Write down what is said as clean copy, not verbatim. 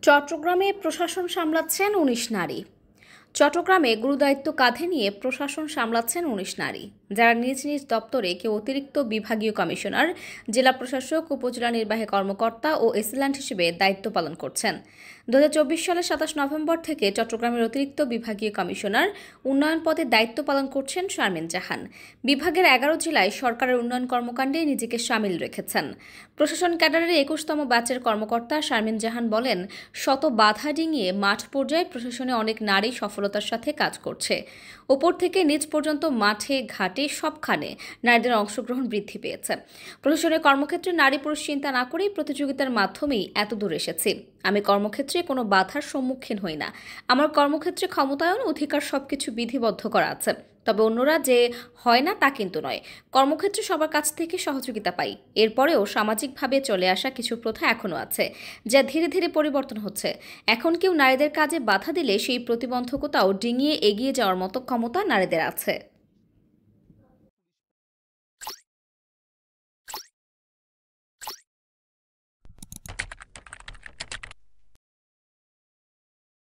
চট্টগ্রামে প্রশাসন সামলাচ্ছেন ১৯ নারী। চট্টগ্রামে গুরুদায়িত্ব কাঁধে নিয়ে প্রশাসন সামলাচ্ছেন ১৯ নারী, যারা নিজ নিজ দপ্তরে কেউ অতিরিক্ত বিভাগীয় কমিশনার, জেলা প্রশাসক, উপজেলা নির্বাহী কর্মকর্তা ও এসিল্যান্ট হিসেবে দায়িত্ব পালন করছেন। ২০২৪ সালের ২৭ নভেম্বর থেকে চট্টগ্রামের অতিরিক্ত বিভাগীয় কমিশনার উন্নয়ন পদে দায়িত্ব পালন করছেন শারমিন জাহান। বিভাগের ১১ জেলায় সরকারের উন্নয়ন কর্মকাণ্ডে নিজেকে শামিল রেখেছেন। প্রশাসন ক্যাডারের ২১তম ব্যাচের কর্মকর্তা শারমিন জাহান বলেন, শত বাধা ডিঙিয়ে মাঠ পর্যায়ে প্রশাসনে অনেক নারী সফলতার সাথে কাজ করছে। ওপর থেকে নিচ পর্যন্ত মাঠে ঘাটে সবখানে নারীদের অংশগ্রহণ বৃদ্ধি পেয়েছে। প্রশাসনের কর্মক্ষেত্রে নারী পুরুষ চিন্তা না করেই প্রতিযোগিতার মাধ্যমেই এত দূর এসেছি। আমি কর্মক্ষেত্রে কোনো বাধার সম্মুখীন হই না। আমার কর্মক্ষেত্রে ক্ষমতায়ন, অধিকার সবকিছু বিধিবদ্ধ করা আছে। তবে অন্যরা যে হয় না তা কিন্তু নয়। কর্মক্ষেত্রে সবার কাছ থেকে সহযোগিতা পাই। এরপরেও সামাজিকভাবে চলে আসা কিছু প্রথা এখনও আছে, যা ধীরে ধীরে পরিবর্তন হচ্ছে। এখন কেউ নারীদের কাজে বাধা দিলে সেই প্রতিবন্ধকতাও ডিঙিয়ে এগিয়ে যাওয়ার মতো ক্ষমতা নারীদের আছে।